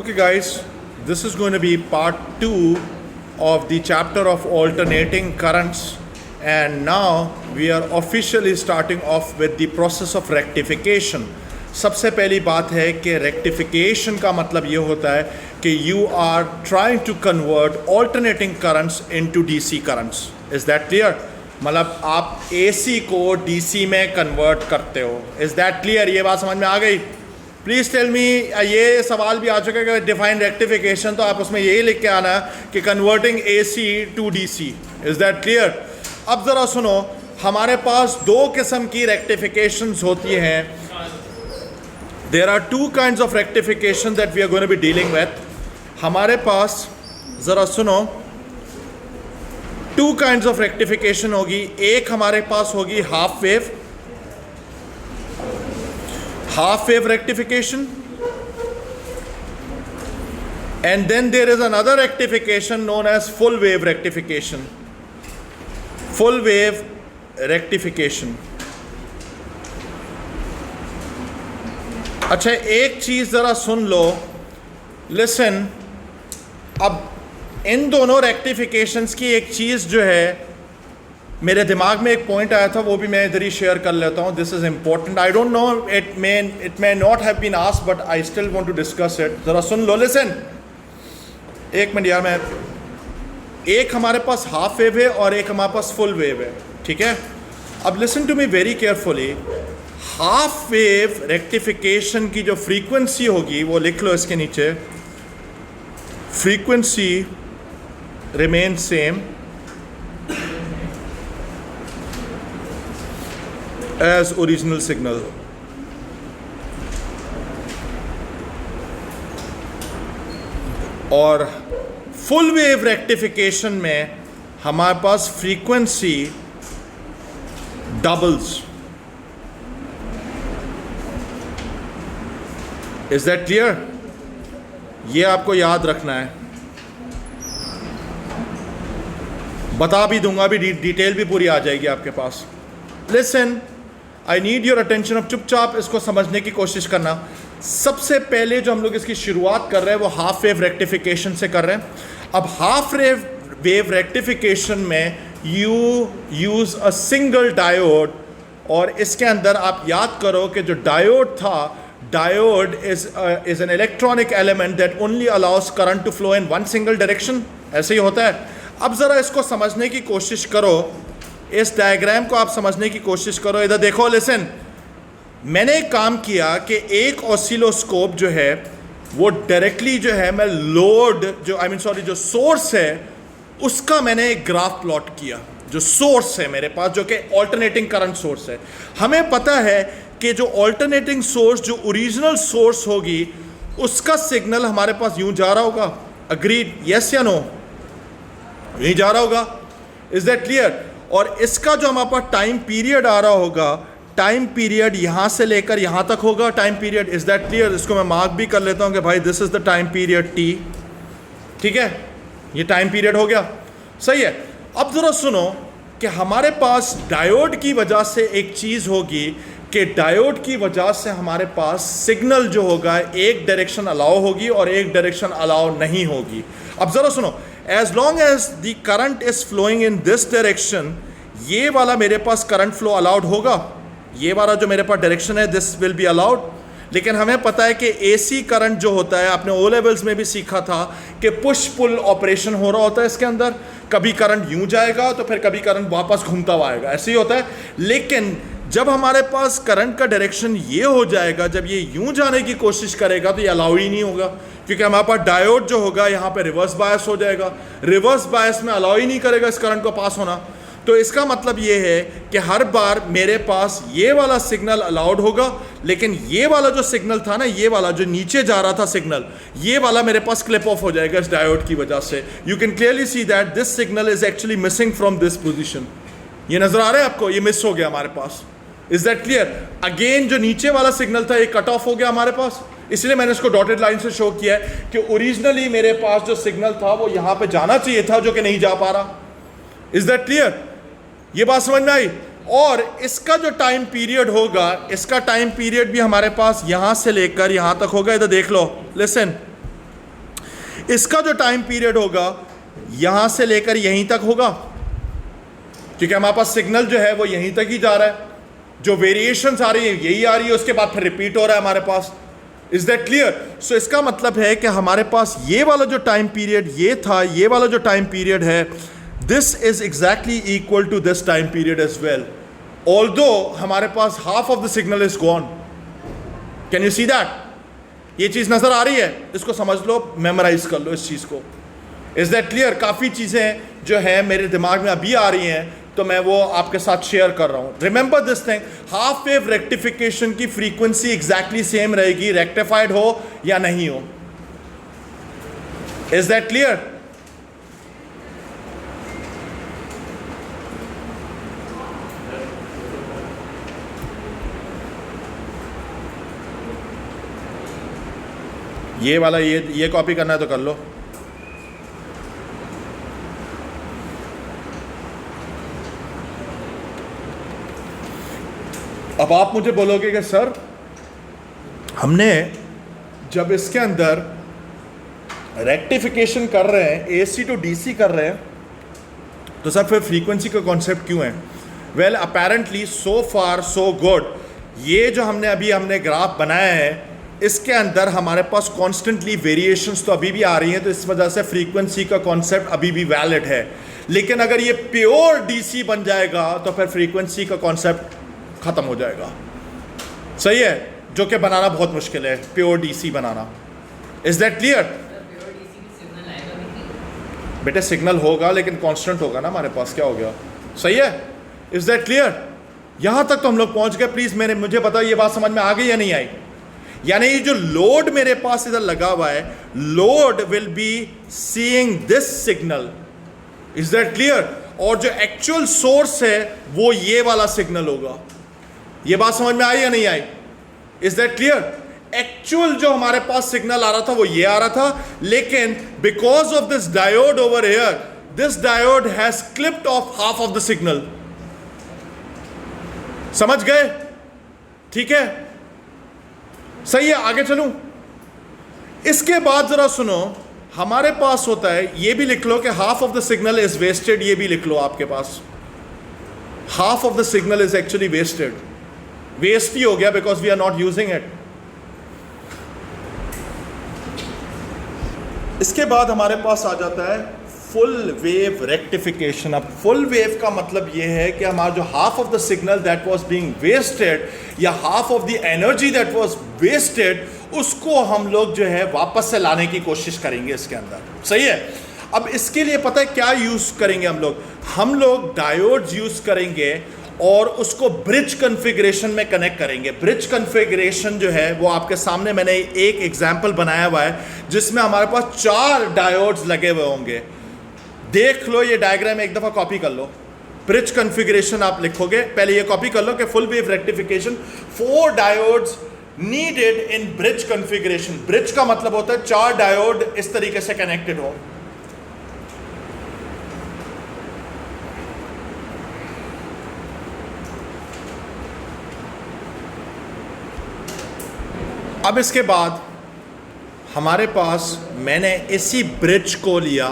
Okay, guys, this is going to be part 2 of the chapter of alternating currents, and now we are officially starting off with the process of rectification. सबसे पहली बात है कि rectification का मतलब ये होता है कि you are trying to convert alternating currents into DC currents. Is that clear? मतलब आप AC को DC में convert करते हो. Is that clear? ये बात समझ में आ गई? प्लीज़ टेल मी, ये सवाल भी आ चुका है कि डिफाइन रेक्टिफिकेशन, तो आप उसमें यही लिख के आना है कि converting AC to DC. Is that clear? अब ज़रा सुनो, हमारे पास दो किस्म की रेक्टिफिकेशंस होती हैं. There are two kinds of rectification that we are going to be dealing with. हमारे पास ज़रा सुनो, टू काइंड्स ऑफ रेक्टिफिकेशन होगी. एक हमारे पास होगी half wave rectification, and then there is another rectification known as full wave rectification. Full wave rectification. अच्छा, एक चीज जरा सुन लो, लिसन. अब इन दोनों रेक्टिफिकेशंस की एक चीज जो है मेरे दिमाग में एक पॉइंट आया था, वो भी मैं इधर ही शेयर कर लेता हूँ. This is important. I don't know, it may not have been asked, but I still want to discuss it. ज़रा सुन लो, लिसन. एक मिनट यार, मैं एक हमारे पास हाफ वेव है और एक हमारे पास फुल वेव है, ठीक है? अब listen to me very carefully. Half wave rectification की जो फ्रीक्वेंसी होगी वो लिख लो इसके नीचे. Frequency remain same as original signal. और फुल वेव रेक्टिफिकेशन में हमारे पास frequency doubles. Is that clear? ये आपको याद रखना है. बता भी दूंगा, अभी डिटेल भी पूरी आ जाएगी आपके पास. Listen, I need your attention. अब चुपचाप इसको समझने की कोशिश करना. सबसे पहले जो हम लोग इसकी शुरुआत कर रहे हैं वो हाफ वेव रेक्टिफिकेशन से कर रहे हैं. अब हाफ वेव रेक्टिफिकेशन में you use a single diode, और इसके अंदर आप याद करो कि जो डायोड था, diode is an electronic element that only allows current to flow in one single direction. ऐसे ही होता है. अब ज़रा इसको समझने की कोशिश करो, इस डायग्राम को आप समझने की कोशिश करो. इधर देखो, लिसन. मैंने एक काम किया कि एक ऑसिलोस्कोप जो है वो डायरेक्टली जो है, मैं लोड जो जो सोर्स है उसका मैंने एक ग्राफ प्लॉट किया. जो सोर्स है मेरे पास, जो कि ऑल्टरनेटिंग करंट सोर्स है. हमें पता है कि जो ऑल्टरनेटिंग सोर्स, जो ओरिजिनल सोर्स होगी, उसका सिग्नल हमारे पास यूं जा रहा होगा. अग्रीड? यस या नो? यूं जा रहा होगा. Is that clear? और इसका जो हमारे पास टाइम पीरियड आ रहा होगा, टाइम पीरियड यहां से लेकर यहां तक होगा. Time period, is that clear? इसको मैं मार्क भी कर लेता हूं कि भाई this is the time period T. ठीक है, ये टाइम पीरियड हो गया. सही है. अब जरा सुनो कि हमारे पास डायोड की वजह से एक चीज होगी कि डायोड की वजह से हमारे पास सिग्नल जो होगा एक डायरेक्शन अलाउ होगी और एक डायरेक्शन अलाउ नहीं होगी. अब जरा सुनो, as long as the current is flowing in this direction, ये वाला मेरे पास करंट फ्लो अलाउड होगा. ये वाला जो मेरे पास डायरेक्शन है, दिस विल बी अलाउड. लेकिन हमें पता है कि AC करंट जो होता है, आपने ओ लेवल्स में भी सीखा था कि पुश पुल ऑपरेशन हो रहा होता है इसके अंदर. कभी करंट यूं जाएगा तो फिर कभी करंट वापस घूमता हुआ आएगा. ऐसे ही होता है. लेकिन जब हमारे पास करंट का डायरेक्शन ये हो जाएगा, जब ये यूं जाने की कोशिश करेगा तो ये अलाउ ही नहीं होगा, क्योंकि हमारे पास डायोड जो होगा यहाँ पे रिवर्स बायस हो जाएगा. रिवर्स बायस में अलाउ ही नहीं करेगा इस करंट को पास होना. तो इसका मतलब ये है कि हर बार मेरे पास ये वाला सिग्नल अलाउड होगा, लेकिन ये वाला जो सिग्नल था ना, ये वाला जो नीचे जा रहा था सिग्नल, ये वाला मेरे पास क्लिप ऑफ हो जाएगा इस डायोड की वजह से. You can clearly see that this signal is actually missing from this position. ये नजर आ रहा है आपको? ये मिस हो गया हमारे पास. Is that clear? अगेन जो नीचे वाला सिग्नल था ये कट ऑफ हो गया हमारे पास. इसलिए मैंने इसको डॉटेड लाइन से शो किया है कि ओरिजिनली मेरे पास जो सिग्नल था वो यहां पे जाना चाहिए था, जो कि नहीं जा पा रहा. Is that clear? ये बात समझ में आई? और इसका जो टाइम पीरियड होगा, इसका टाइम पीरियड भी हमारे पास यहां से लेकर यहां तक होगा. इधर देख लो, लिसन. इसका जो टाइम पीरियड होगा यहां से लेकर यहीं तक होगा, क्योंकि हमारे पास सिग्नल जो है वो यहीं तक ही जा रहा है, जो वेरिएशंस आ रही है यही आ रही है, उसके बाद फिर रिपीट हो रहा है हमारे पास। Is that clear? सो इसका मतलब है कि हमारे पास ये वाला जो टाइम पीरियड ये था, ये वाला जो टाइम पीरियड है, this is exactly equal to this time period as well, although हमारे पास half of the signal is gone. Can you see that? ये चीज नजर आ रही है, इसको समझ लो, मेमोराइज कर लो इस चीज को। Is that clear? काफी चीजें जो है मेरे दिमाग में अभी आ रही हैं, तो मैं वो आपके साथ शेयर कर रहा हूं। Remember this thing, half wave rectification की फ्रीक्वेंसी एग्जैक्टली सेम रहेगी, रेक्टिफाइड हो या नहीं हो। Is that clear? ये वाला ये कॉपी करना है तो कर लो। अब आप मुझे बोलोगे कि सर हमने जब इसके अंदर रेक्टिफिकेशन कर रहे हैं, एसी टू डीसी कर रहे हैं, तो सर फिर फ्रीक्वेंसी का कॉन्सेप्ट क्यों है? वेल अपेरेंटली सो फार सो गुड। ये जो हमने ग्राफ बनाया है, इसके अंदर हमारे पास कॉन्स्टेंटली वेरिएशंस तो अभी भी आ रही हैं, तो इस वजह से फ्रीक्वेंसी का कॉन्सेप्ट अभी भी वैलिड है। लेकिन अगर ये प्योर डीसी बन जाएगा तो फिर फ्रीक्वेंसी का कॉन्सेप्ट खत्म हो जाएगा। सही है? जो कि बनाना बहुत मुश्किल है, pure DC banana. Is that clear? बेटे सिग्नल होगा लेकिन कांस्टेंट होगा ना हमारे पास, क्या हो गया? सही है? Is that clear? यहां तक तो हम लोग पहुंच गए। प्लीज मुझे बताओ ये बात समझ में आ गई या नहीं आई? यानी ये जो लोड मेरे पास इधर लगा हुआ है, load will be seeing this signal. Is that clear? और जो एक्चुअल सोर्स है वो ये वाला सिग्नल होगा। ये बात समझ में आई या नहीं आई? Is that clear? एक्चुअल जो हमारे पास सिग्नल आ रहा था वो ये आ रहा था, लेकिन because of this diode over here, this diode has clipped of half of the signal. समझ गए? ठीक है, सही है। आगे चलूं? इसके बाद जरा सुनो, हमारे पास होता है, ये भी लिख लो कि half of the signal is wasted. ये भी लिख लो आपके पास, half of the signal is actually wasted. Waste ही हो गया because we are not using it. इसके बाद हमारे पास आ जाता है फुल वेव रेक्टिफिकेशन। अब फुल वेव का मतलब यह है कि हमारा जो half of the signal that was being wasted, या half of the energy that was wasted, उसको हम लोग जो है वापस से लाने की कोशिश करेंगे इसके अंदर। सही है? अब इसके लिए पता है क्या यूज करेंगे हम लोग डायोड्स यूज करेंगे और उसको ब्रिज कॉन्फ़िगरेशन में कनेक्ट करेंगे। ब्रिज कॉन्फ़िगरेशन जो है वो आपके सामने मैंने एक एग्जांपल बनाया हुआ है, जिसमें हमारे पास 4 डायोड्स लगे हुए होंगे। देख लो, ये डायग्राम एक दफ़ा कॉपी कर लो। ब्रिज कॉन्फ़िगरेशन आप लिखोगे, पहले ये कॉपी कर लो कि full wave rectification 4 diodes needed in bridge configuration. Bridge का मतलब होता है 4 डायोड इस तरीके से कनेक्टेड हो। अब इसके बाद हमारे पास मैंने इसी ब्रिज को लिया।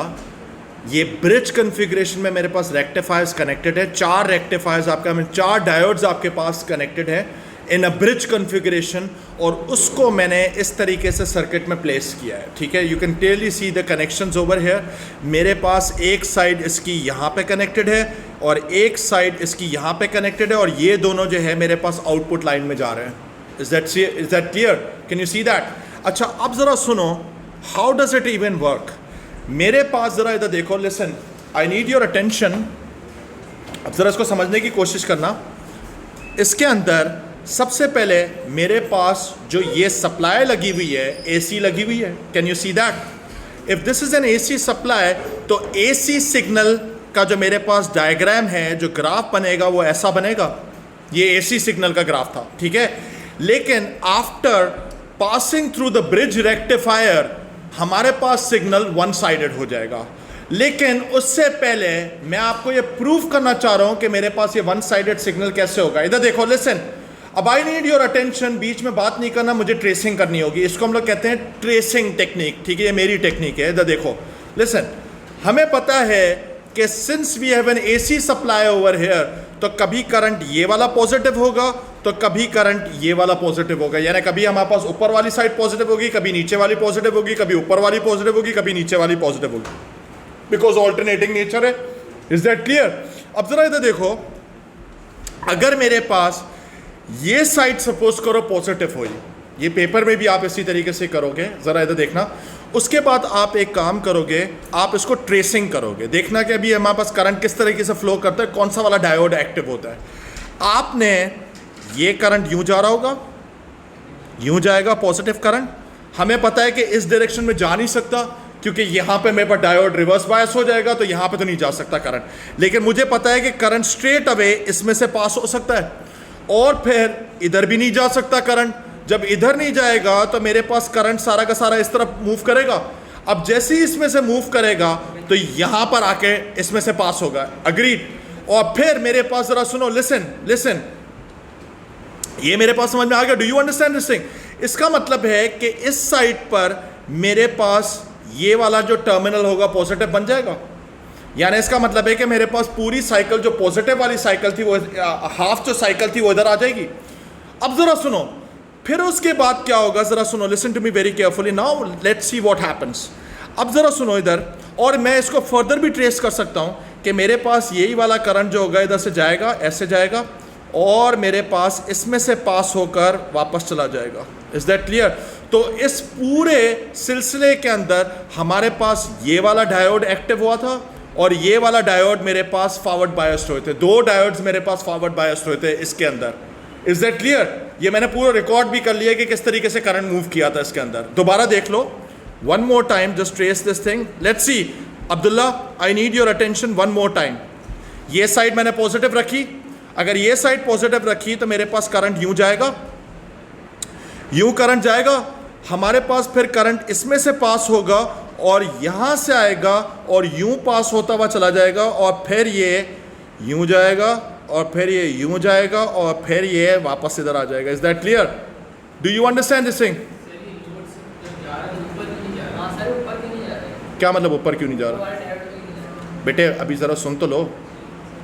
ये ब्रिज कॉन्फ़िगरेशन में मेरे पास रेक्टिफायर्स कनेक्टेड है, 4 रेक्टिफायर्स आपका, 4 डायोड्स आपके पास कनेक्टेड है इन अ ब्रिज कॉन्फ़िगरेशन, और उसको मैंने इस तरीके से सर्किट में प्लेस किया है। ठीक है, you can clearly see the connections over here. मेरे पास एक साइड इसकी यहाँ पे कनेक्टेड है और एक साइड इसकी यहाँ पे कनेक्टेड है, और ये दोनों जो है मेरे पास आउटपुट लाइन में जा रहे हैं। Is that clear? Can you see that? अच्छा, अब ज़रा सुनो, how does it even work. मेरे पास ज़रा इधर देखो, listen, I need your attention. अब ज़रा इसको समझने की कोशिश करना। इसके अंदर सबसे पहले मेरे पास जो ये सप्लाई लगी हुई है, एसी लगी हुई है। Can you see that? If this is an AC supply, तो एसी सिग्नल का जो मेरे पास डायग्राम है, जो ग्राफ बनेगा वो ऐसा बनेगा। ये एसी सिग्नल का ग्राफ था, ठीक है। लेकिन after passing through the bridge rectifier हमारे पास सिग्नल वन साइडेड हो जाएगा। लेकिन उससे पहले मैं आपको ये प्रूव करना चाह रहा हूं कि मेरे पास ये वन साइडेड सिग्नल कैसे होगा। इधर देखो, लिसन, अब आई नीड योर अटेंशन, बीच में बात नहीं करना, मुझे ट्रेसिंग करनी होगी। इसको हम लोग कहते हैं ट्रेसिंग टेक्निक, ठीक है, ये मेरी टेक्निक है। इधर देखो, लिसन, हमें पता है कि since we have an AC supply over here, तो कभी करंट ये वाला पॉजिटिव होगा तो कभी करंट ये वाला पॉजिटिव होगा, यानी कभी हमारे पास ऊपर वाली साइड पॉजिटिव होगी, कभी नीचे वाली पॉजिटिव होगी, कभी ऊपर वाली पॉजिटिव होगी, कभी नीचे वाली पॉजिटिव होगी, बिकॉज ऑल्टरनेटिंग नेचर है। Is that clear? अब जरा इधर देखो, अगर मेरे पास ये साइड सपोज करो पॉजिटिव हुई, ये पेपर में भी आप इसी तरीके से करोगे, जरा इधर देखना। उसके बाद आप एक काम करोगे, आप इसको ट्रेसिंग करोगे, देखना कि अभी हमारे पास करंट किस तरीके से फ्लो करता है, कौन सा वाला डायोड एक्टिव होता है। आपने ये करंट यूं जा रहा होगा, यूं जाएगा पॉजिटिव करंट, हमें पता है कि इस डायरेक्शन में जा नहीं सकता क्योंकि यहाँ पे मेरे पास डायोड रिवर्स बायस हो जाएगा, तो यहाँ पे तो नहीं जा सकता करंट, लेकिन मुझे पता है कि करंट स्ट्रेट अवे इसमें से पास हो सकता है, और फिर इधर भी नहीं जा सकता करंट। जब इधर नहीं जाएगा तो मेरे पास करंट सारा का सारा इस तरफ मूव करेगा। अब जैसे ही इसमें से मूव करेगा तो यहाँ पर आके इसमें से पास होगा, अग्रीड। और फिर मेरे पास जरा सुनो, लिसन लिसन, ये मेरे पास समझ में आ गया? Do you understand this thing? इसका मतलब है कि इस साइड पर मेरे पास ये वाला जो टर्मिनल होगा पॉजिटिव बन जाएगा, यानी इसका मतलब है कि मेरे पास पूरी साइकिल जो पॉजिटिव वाली साइकिल थी, वो हाफ जो साइकिल थी वो इधर आ जाएगी। अब जरा सुनो, फिर उसके बाद क्या होगा, जरा सुनो, listen to me very carefully now, let's see what happens. अब जरा सुनो इधर, और मैं इसको फर्दर भी ट्रेस कर सकता हूं कि मेरे पास यही वाला करंट जो होगा इधर से जाएगा, ऐसे जाएगा, और मेरे पास इसमें से पास होकर वापस चला जाएगा। Is that clear? तो इस पूरे सिलसिले के अंदर हमारे पास ये वाला डायोड एक्टिव हुआ था और ये वाला डायोड मेरे पास फॉरवर्ड बायस्ड हुए थे, दो डायोड्स मेरे पास फॉरवर्ड बायस्ड हुए थे इसके अंदर। Is that clear? ये मैंने पूरा रिकॉर्ड भी कर लिया कि किस तरीके से करंट मूव किया था इसके अंदर। दोबारा देख लो, one more time, just trace this thing, let's see. Abdullah, I need your attention one more time. ये साइड मैंने पॉजिटिव रखी, अगर ये साइड पॉजिटिव रखी तो मेरे पास करंट यूं जाएगा, यूं करंट जाएगा, हमारे पास फिर करंट इसमें से पास होगा और यहां से आएगा और यूं पास होता हुआ चला जाएगा, और फिर ये यूं जाएगा और फिर ये यूं जाएगा और फिर ये वापस इधर आ जाएगा। Is that clear? Do you understand this thing? क्या मतलब ऊपर क्यों नहीं जा रहा? बेटे अभी ज़रा सुन तो लो,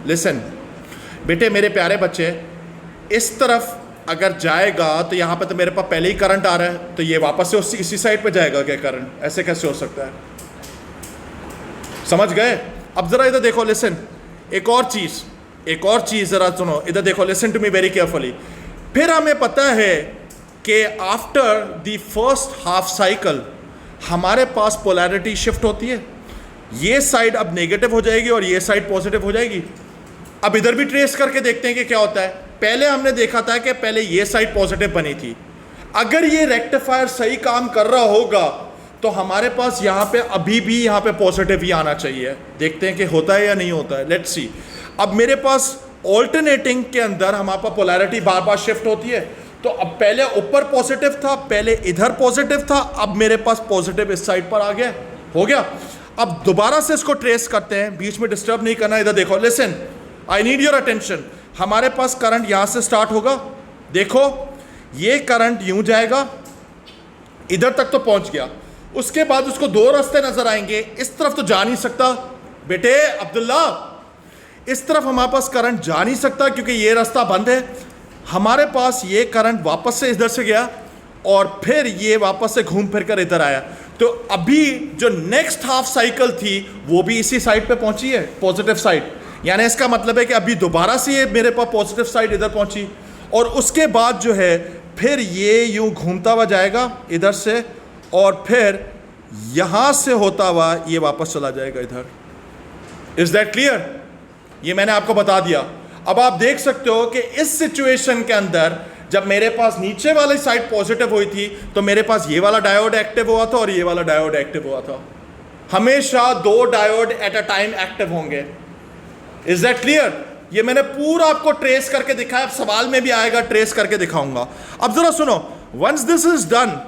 लिसन बेटे मेरे प्यारे बच्चे, इस तरफ अगर जाएगा तो यहाँ पे तो मेरे पास पहले ही करंट आ रहा है, तो ये वापस से इसी साइड पे जाएगा क्या करंट? ऐसे कैसे हो सकता है? समझ गए? अब ज़रा इधर देखो, लिसन, एक और चीज़ ज़रा सुनो, इधर देखो, listen to me very carefully. फिर हमें पता है कि after the first half cycle हमारे पास पोलैरिटी शिफ्ट होती है, ये साइड अब नेगेटिव हो जाएगी और ये साइड पॉजिटिव हो जाएगी। अब इधर भी ट्रेस करके देखते हैं कि क्या होता है। पहले हमने देखा था कि पहले ये साइड पॉजिटिव बनी थी, अगर ये रेक्टिफायर सही काम कर रहा होगा तो हमारे पास यहाँ पे अभी भी यहाँ पे पॉजिटिव ही आना चाहिए। देखते हैं कि होता है या नहीं होता है, लेट्स सी। अब मेरे पास ऑल्टरनेटिंग के अंदर हमारे पास पोलैरिटी बार बार शिफ्ट होती है, तो अब पहले ऊपर पॉजिटिव था, पहले इधर पॉजिटिव था, अब मेरे पास पॉजिटिव इस साइड पर आ गया, हो गया। अब दोबारा से इसको ट्रेस करते हैं, बीच में डिस्टर्ब नहीं करना। इधर देखो, listen, I need your attention. हमारे पास करंट यहां से स्टार्ट होगा, देखो ये करंट यूं जाएगा, इधर तक तो पहुंच गया, उसके बाद उसको दो रास्ते नजर आएंगे, इस तरफ तो जा नहीं सकता बेटे अब्दुल्ला, इस तरफ हमारे पास करंट जा नहीं सकता क्योंकि ये रास्ता बंद है। हमारे पास ये करंट वापस से इधर से गया और फिर ये वापस से घूम फिर कर इधर आया, तो अभी जो नेक्स्ट हाफ साइकिल थी वो भी इसी साइड पे पहुंची है, पॉजिटिव साइड। यानी इसका मतलब है कि अभी दोबारा से ये मेरे पास पॉजिटिव साइड इधर पहुंची, और उसके बाद जो है फिर ये यूं घूमता हुआ जाएगा इधर से, और फिर यहां से होता हुआ ये वापस चला जाएगा इधर। Is that clear? ये मैंने आपको बता दिया। अब आप देख सकते हो कि इस सिचुएशन के अंदर जब मेरे पास नीचे वाली साइड पॉजिटिव हुई थी तो मेरे पास ये वाला डायोड एक्टिव हुआ था और ये वाला डायोड एक्टिव हुआ था। हमेशा दो diode at a time active होंगे। Is that clear? ये मैंने पूरा आपको ट्रेस करके दिखाया, अब सवाल में भी आएगा, ट्रेस करके दिखाऊंगा। अब जरा सुनो, वंस दिस इज डन,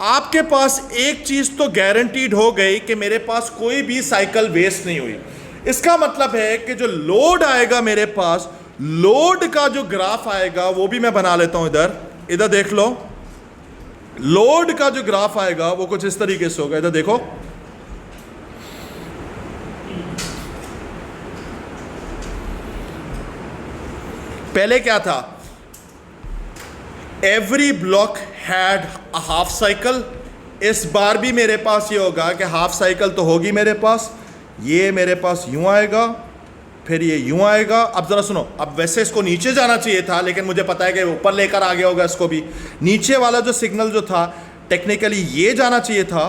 आपके पास एक चीज तो गारंटीड हो गई कि मेरे पास कोई भी साइकिल वेस्ट नहीं हुई। इसका मतलब है कि जो लोड आएगा मेरे पास लोड का जो ग्राफ आएगा वो भी मैं बना लेता हूं इधर देख लो। लोड का जो ग्राफ आएगा वो कुछ इस तरीके से होगा, इधर देखो। पहले क्या था, every block had a half cycle. इस बार भी मेरे पास ये होगा कि हाफ साइकिल तो होगी मेरे पास, ये मेरे पास यूं आएगा, फिर ये यूं आएगा। अब जरा सुनो, अब वैसे इसको नीचे जाना चाहिए था, लेकिन मुझे पता है कि ऊपर लेकर आ गया होगा इसको भी। नीचे वाला जो सिग्नल जो था टेक्निकली ये जाना चाहिए था,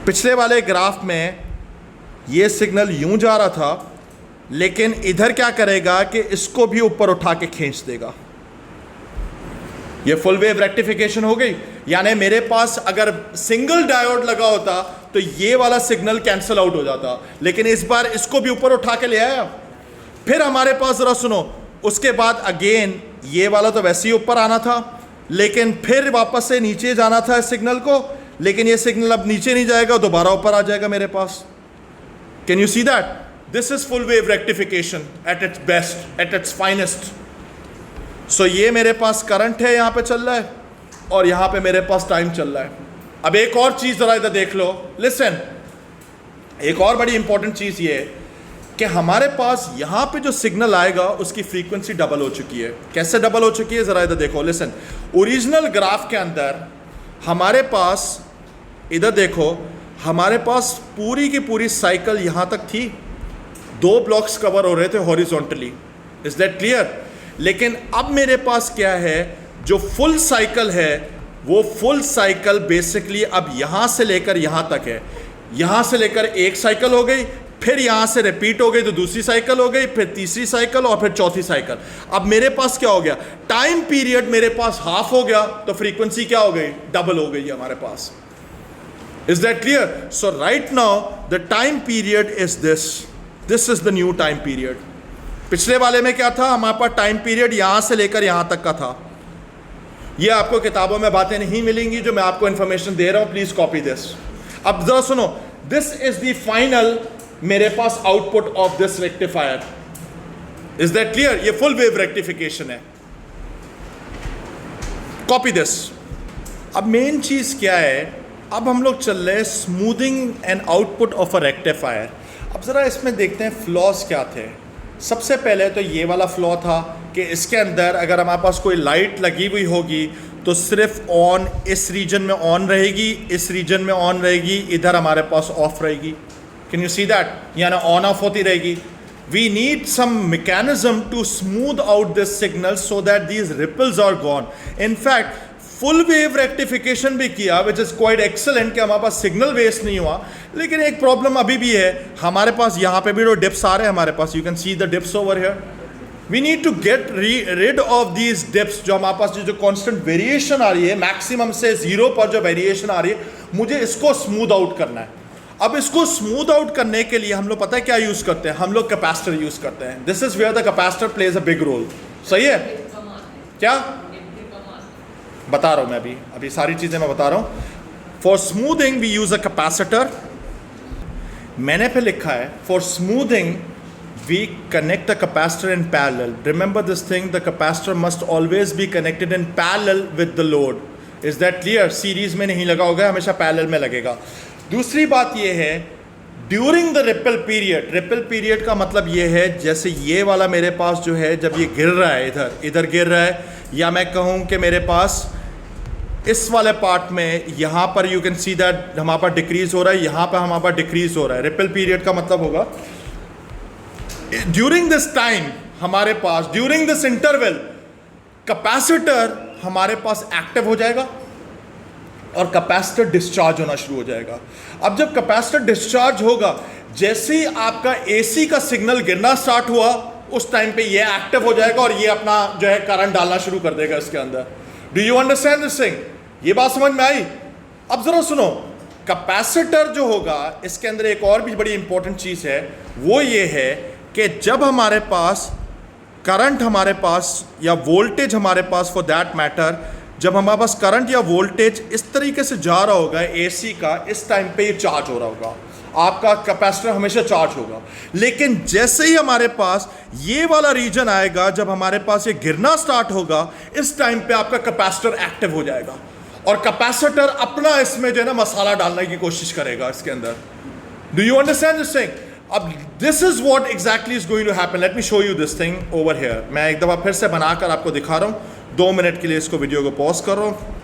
पिछले वाले ग्राफ में ये सिग्नल यूं जा रहा था, लेकिन इधर क्या करेगा कि इसको भी ऊपर उठा के खींच देगा। ये फुल वेव रेक्टिफिकेशन हो गई। यानी मेरे पास अगर सिंगल डायोड लगा होता तो ये वाला सिग्नल कैंसिल आउट हो जाता, लेकिन इस बार इसको भी ऊपर उठा के ले आया। फिर हमारे पास जरा सुनो, उसके बाद अगेन ये वाला तो वैसे ही ऊपर आना था, लेकिन फिर वापस से नीचे जाना था इस सिग्नल को, लेकिन ये सिग्नल अब नीचे नहीं जाएगा, दोबारा ऊपर आ जाएगा मेरे पास। Can you see that? This is full wave rectification at its best, at its finest. So ये मेरे पास करंट है, यहां पे चल रहा है, और यहां पे मेरे पास टाइम चल रहा है। अब एक और चीज जरा इधर देख लो, लिसन। एक और बड़ी इंपॉर्टेंट चीज ये है कि हमारे पास यहां पे जो सिग्नल आएगा उसकी फ्रीक्वेंसी डबल हो चुकी है। कैसे डबल हो चुकी है जरा इधर देखो, लिसन। ओरिजिनल ग्राफ के अंदर हमारे पास, इधर देखो, हमारे पास पूरी की पूरी साइकिल यहां तक थी, 2 ब्लॉक्स कवर हो रहे थे हॉरिजॉन्टली। Is that clear? लेकिन अब मेरे पास क्या है, जो फुल साइकिल है वो फुल साइकिल बेसिकली अब यहां से लेकर यहां तक है। यहां से लेकर एक साइकिल हो गई, फिर यहां से रिपीट हो गई तो दूसरी साइकिल हो गई, फिर तीसरी साइकिल और फिर चौथी साइकिल। अब मेरे पास क्या हो गया, टाइम पीरियड मेरे पास हाफ हो गया, तो फ्रीक्वेंसी क्या हो गई, डबल हो गई हमारे पास। Is that clear? So right now the time period is this is the new time period. पिछले वाले में क्या था, हमारे पास टाइम पीरियड यहां से लेकर यहां तक का था। ये आपको किताबों में बातें नहीं मिलेंगी, जो मैं आपको इंफॉर्मेशन दे रहा हूं, प्लीज कॉपी दिस। अब जरा सुनो, दिस इज द फाइनल मेरे पास output of this rectifier. Is that clear? ये फुल वेव रेक्टिफिकेशन है। Copy this. अब मेन चीज क्या है, अब हम लोग चल रहे हैं smoothing and output of a rectifier. अब जरा इसमें देखते हैं फ्लॉज क्या थे। सबसे पहले तो ये वाला फ्लॉ था कि इसके अंदर अगर हमारे पास कोई लाइट लगी हुई होगी तो सिर्फ ऑन इस रीजन में ऑन रहेगी, इस रीजन में ऑन रहेगी, इधर हमारे पास ऑफ रहेगी। Can you see that? यानी ऑन ऑफ होती रहेगी। We need some mechanism to smooth out this signal so that these ripples are gone. In fact full wave rectification भी किया, विच इज क्वाइट एक्सेलेंट, कि हमारे पास सिग्नल वेस्ट नहीं हुआ। लेकिन एक प्रॉब्लम अभी भी है, हमारे पास यहाँ पे भी जो डिप्स आ रहे हैं हमारे पास, you can see the dips over here. We need to get rid of these dips. जो हमारे पास जो कांस्टेंट वेरिएशन आ रही है, मैक्सिमम से 0 पर जो वेरिएशन आ रही है, मुझे इसको स्मूथ आउट करना है। अब इसको स्मूथ आउट करने के लिए हम लोग पता है क्या यूज करते हैं, हम लोग कैपेसिटर यूज करते हैं। This is where the capacitor plays a big role. सही है क्या? बता रहा हूं मैं अभी सारी चीजें मैं बता रहा हूं। For smoothing we use a capacitor. मैंने पे लिखा है for smoothing we connect a capacitor in parallel. Remember this thing, the capacitor must always be connected in parallel with the load. Is that clear? Series में नहीं लगा होगा, हमेशा parallel में लगेगा। दूसरी बात यह है, during the ripple period. Ripple period का मतलब ये है, जैसे ये वाला मेरे पास जो है, जब ये गिर रहा है, इधर गिर रहा है, या मैं कहूँ कि मेरे पास इस वाले पार्ट में यहाँ पर यू कैन सी दैट हमारे पास डिक्रीज हो रहा है, यहाँ पर हमारे पास डिक्रीज हो रहा है। रिपल पीरियड का मतलब होगा ड्यूरिंग दिस टाइम हमारे पास, ड्यूरिंग दिस इंटरवल, कैपेसिटर हमारे पास एक्टिव हो जाएगा और कैपेसिटर डिस्चार्ज होना शुरू हो जाएगा। अब जब कैपेसिटर डिस्चार्ज होगा, जैसे ही आपका एसी का सिग्नल गिरना स्टार्ट हुआ, उस टाइम पे ये एक्टिव हो जाएगा और ये अपना जो है करंट डालना शुरू कर देगा इसके अंदर। Do you understand this thing? ये बात समझ में आई? अब जरा सुनो, कैपेसिटर जो होगा इसके अंदर एक और भी बड़ी इंपॉर्टेंट चीज है, वो ये है कि जब हमारे पास करंट हमारे पास या वोल्टेज हमारे पास फॉर दैट मैटर, जब हमारे पास करंट या वोल्टेज इस तरीके से जा रहा होगा एसी का, इस टाइम पे ये चार्ज हो रहा होगा। आपका कैपेसिटर हमेशा चार्ज होगा। लेकिन जैसे ही हमारे पास ये वाला रीजन आएगा, जब हमारे पास ये गिरना स्टार्ट होगा, इस टाइम पे आपका कैपेसिटर एक्टिव हो जाएगा और कैपेसिटर अपना इसमें जो है ना मसाला डालने की कोशिश करेगा इसके अंदर। Do you understand this thing? अब this is what exactly is going to happen. Let me show you this thing over here. मैं एक दफ़ा फिर से बनाकर आपको दिखा रहा हूँ। 2 मिनट के लिए इसको वीडियो को पॉज कर रहा हूँ।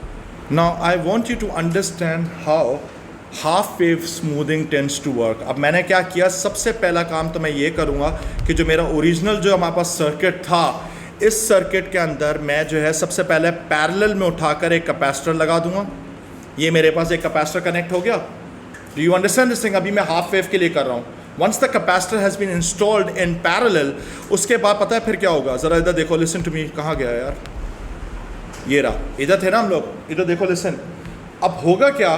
Now I want you to understand how half wave smoothing tends to work. अब मैंने क्या किया, सबसे पहला काम तो मैं ये करूँगा कि जो मेरा ओरिजिनल जो हमारे पास सर्किट था, इस सर्किट के अंदर मैं जो है सबसे पहले पैरेलल में उठाकर एक कैपेसिटर लगा दूंगा। ये मेरे पास एक कैपेसिटर कनेक्ट हो गया। Do you understand this thing? अभी मैं हाफ वेव के लिए कर रहा हूँ। Once the capacitor has been installed in parallel, उसके बाद पता है फिर क्या होगा? ज़रा इधर देखो, लिसन टू मी। कहाँ गया यार? ये रहा, इधर थे ना हम लोग, इधर देखो, लिसन। अब होगा क्या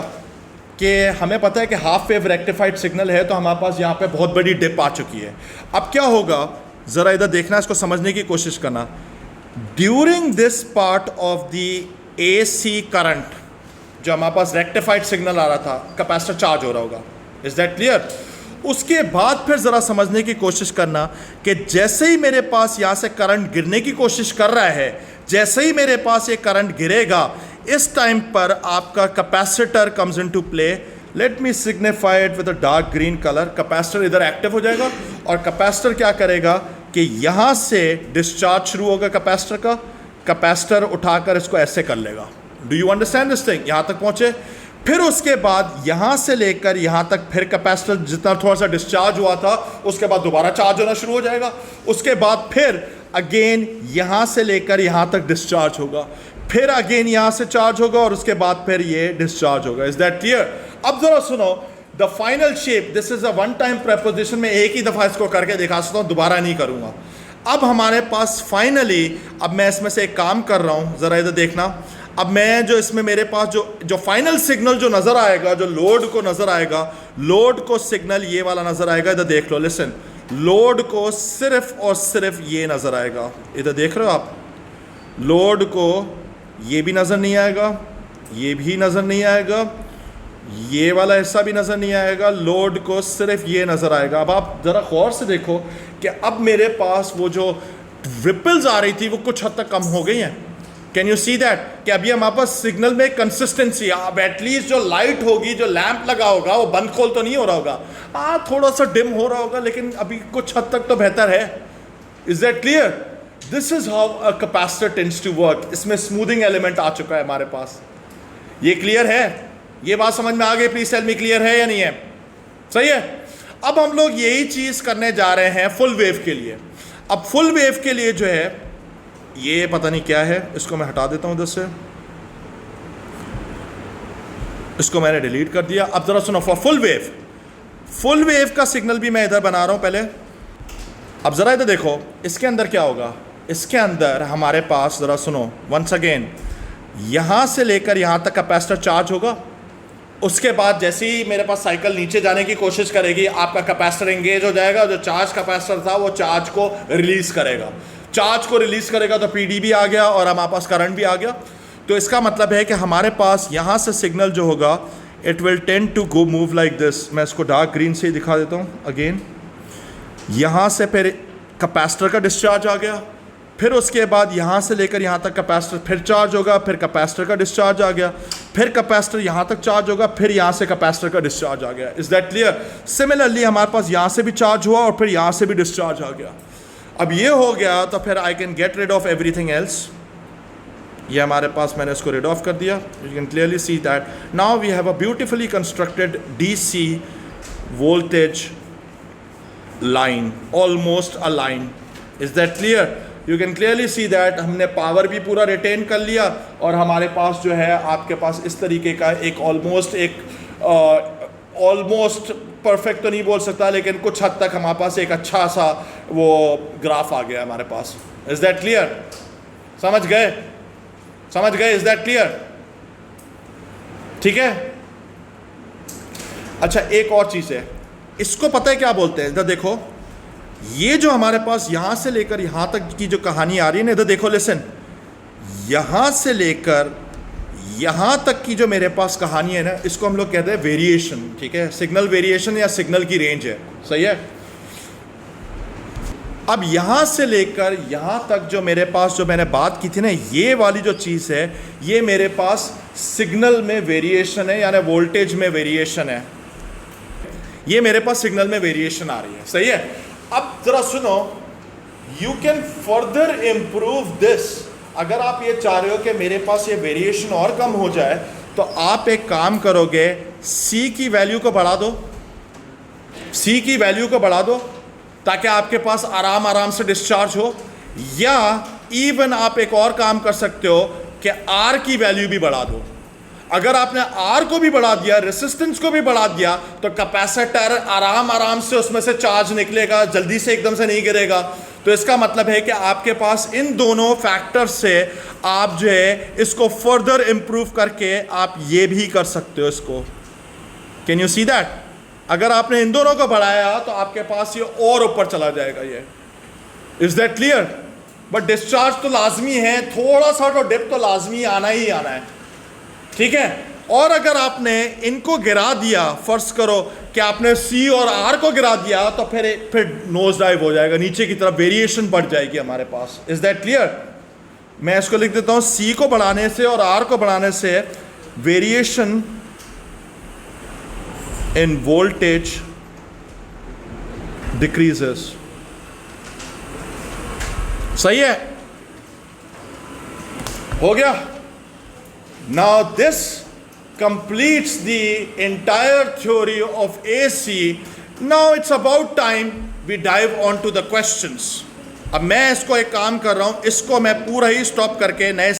कि हमें पता है कि हाफ वेव रेक्टिफाइड सिग्नल है, तो हमारे पास यहाँ पे बहुत बड़ी डिप आ चुकी है। अब क्या होगा, ज़रा इधर देखना, इसको समझने की कोशिश करना। During this part of the AC current, जो हमारे पास रेक्टिफाइड सिग्नल आ रहा था, कैपेसिटर चार्ज हो रहा होगा। Is that clear? उसके बाद फिर ज़रा समझने की कोशिश करना कि जैसे ही मेरे पास यहाँ से करंट गिरने की कोशिश कर रहा है, जैसे ही मेरे पास ये करंट गिरेगा, इस टाइम पर आपका capacitor comes into play. Let me signify it with a dark green colour. Capacitor इधर एक्टिव हो जाएगा और कैपेसिटर क्या करेगा कि यहाँ से डिस्चार्ज शुरू होगा कैपेसिटर का। कैपेसिटर उठाकर इसको ऐसे कर लेगा। Do you understand this thing? यहाँ तक पहुँचे। फिर उसके बाद यहाँ से लेकर यहाँ तक फिर कैपेसिटर जितना थोड़ा सा डिस्चार्ज हुआ था, उसके बाद दोबारा चार्ज होना शुरू हो जाएगा। उसके बाद फिर अगेन यहाँ से लेकर यहाँ तक डिस्चार्ज होगा, फिर अगेन यहाँ से चार्ज होगा और उसके बाद फिर ये डिस्चार्ज होगा। Is that clear? अब जरा सुनो, the final shape, this is a one time preposition. मैं एक ही दफ़ा इसको करके दिखा सकता हूँ, दोबारा नहीं करूँगा। अब हमारे पास फाइनली, अब मैं इसमें से एक काम कर रहा हूँ, ज़रा इधर देखना। अब मैं जो इसमें मेरे पास जो फाइनल सिग्नल जो नज़र आएगा, जो लोड को नज़र आएगा, लोड को सिग्नल ये वाला नज़र आएगा। इधर देख लो, लिसन। लोड को सिर्फ और सिर्फ ये नज़र आएगा। इधर देख रहे हो आप? लोड को ये भी नज़र नहीं आएगा, ये भी नज़र नहीं आएगा, ये वाला हिस्सा भी नज़र नहीं आएगा। लोड को सिर्फ ये नज़र आएगा। अब आप ज़रा गौर से देखो कि अब मेरे पास वो जो रिपल्स आ रही थी वो कुछ हद तक कम हो गई हैं। Can you see that? कि अभी हमारे पास सिग्नल में कंसिस्टेंसी, अब एटलीस्ट जो लाइट होगी, जो लैंप लगा होगा, वो बंद खोल तो नहीं हो रहा होगा। थोड़ा सा डिम हो रहा होगा, लेकिन अभी कुछ हद तक तो बेहतर है। Is that clear? This is how a capacitor tends to work. इसमें स्मूथिंग एलिमेंट आ चुका है हमारे पास। ये क्लियर है? ये बात समझ में आ गई? प्लीज टेल मी, क्लियर है या नहीं है? सही है। अब हम लोग यही चीज़ करने जा रहे हैं फुल वेव के लिए। अब फुल वेव के लिए जो है, ये पता नहीं क्या है, इसको मैं हटा देता हूं इधर से, इसको मैंने डिलीट कर दिया। अब जरा सुनो, फॉर फुल वेव का सिग्नल भी मैं इधर बना रहा हूं पहले। अब जरा इधर देखो, इसके अंदर क्या होगा। इसके अंदर हमारे पास, जरा सुनो वंस अगेन, यहां से लेकर यहां तक कैपेसिटर चार्ज होगा। उसके बाद जैसे ही मेरे पास साइकिल नीचे जाने की कोशिश करेगी, आपका कैपेसिटर एंगेज हो जाएगा। जो चार्ज कैपेसिटर था वो चार्ज को रिलीज करेगा। चार्ज को रिलीज करेगा तो PD भी आ गया और हमारे पास करंट भी आ गया। तो इसका मतलब है कि हमारे पास यहाँ से सिग्नल जो होगा, it will tend to go move like this. मैं इसको डार्क ग्रीन से ही दिखा देता हूँ अगेन। यहाँ से फिर कैपेसिटर का डिस्चार्ज आ गया, फिर उसके बाद यहाँ से लेकर यहाँ तक कैपेसिटर फिर चार्ज होगा, फिर कैपेसिटर का डिस्चार्ज आ गया, फिर कैपेसिटर यहाँ तक चार्ज होगा, फिर यहाँ से कैपेसिटर का डिस्चार्ज आ गया। Is that clear? सिमिलरली हमारे पास यहाँ से भी चार्ज हुआ और फिर यहाँ से भी डिस्चार्ज आ गया। अब ये हो गया तो फिर I can get rid of everything else. ये हमारे पास, मैंने इसको रिड ऑफ कर दिया। You can clearly see that now we have a beautifully constructed DC voltage line, almost a line. Is that clear? You can clearly see that हमने power भी पूरा रिटेन कर लिया और हमारे पास जो है आपके पास इस तरीके का एक ऑलमोस्ट परफेक्ट तो नहीं बोल सकता, लेकिन कुछ हद तक हमारे पास एक अच्छा सा वो ग्राफ आ गया हमारे पास। Is that clear? समझ गए? समझ गए? Is that clear? ठीक है। अच्छा, एक और चीज़ है, इसको पता है क्या बोलते हैं? इधर देखो, ये जो हमारे पास यहाँ से लेकर यहाँ तक की जो कहानी आ रही है ना, इधर देखो, लिसन। यहाँ से लेकर यहां तक की जो मेरे पास कहानी है ना, इसको हम लोग कहते हैं वेरिएशन, ठीक है, सिग्नल वेरिएशन या सिग्नल की रेंज है, सही है। अब यहां से लेकर यहां तक जो मेरे पास जो मैंने बात की थी ना, ये वाली जो चीज़ है, ये मेरे पास सिग्नल में वेरिएशन है, यानी वोल्टेज में वेरिएशन है, ये मेरे पास सिग्नल में वेरिएशन आ रही है, सही है। अब जरा सुनो, you can further improve this. अगर आप ये चाह रहे हो कि मेरे पास ये वेरिएशन और कम हो जाए, तो आप एक काम करोगे, सी की वैल्यू को बढ़ा दो, सी की वैल्यू को बढ़ा दो, ताकि आपके पास आराम आराम से डिस्चार्ज हो। या इवन आप एक और काम कर सकते हो कि आर की वैल्यू भी बढ़ा दो। अगर आपने आर को भी बढ़ा दिया, रेसिस्टेंस को भी बढ़ा दिया, तो कैपेसिटर आराम आराम से उसमें से चार्ज निकलेगा, जल्दी से एकदम से नहीं गिरेगा। तो इसका मतलब है कि आपके पास इन दोनों फैक्टर्स से आप जो है इसको फर्दर इंप्रूव करके आप ये भी कर सकते हो इसको। Can you see that? अगर आपने इन दोनों को बढ़ाया तो आपके पास ये और ऊपर चला जाएगा। ये is that clear? But discharge तो लाजमी है, थोड़ा सा तो डिप तो लाजमी आना ही आना है, ठीक है। और अगर आपने इनको गिरा दिया, फर्ज करो कि आपने सी और आर को गिरा दिया, तो फिर नोज डाइव हो जाएगा, नीचे की तरफ वेरिएशन बढ़ जाएगी हमारे पास। Is that clear? मैं इसको लिख देता हूं, सी को बढ़ाने से और आर को बढ़ाने से वेरिएशन in voltage decreases। सही है, हो गया। Now this completes the entire theory of AC. Now it's about time we dive on to the questions। अब मैं इसको एक काम कर रहा हूं, इसको मैं पूरा ही स्टॉप करके नए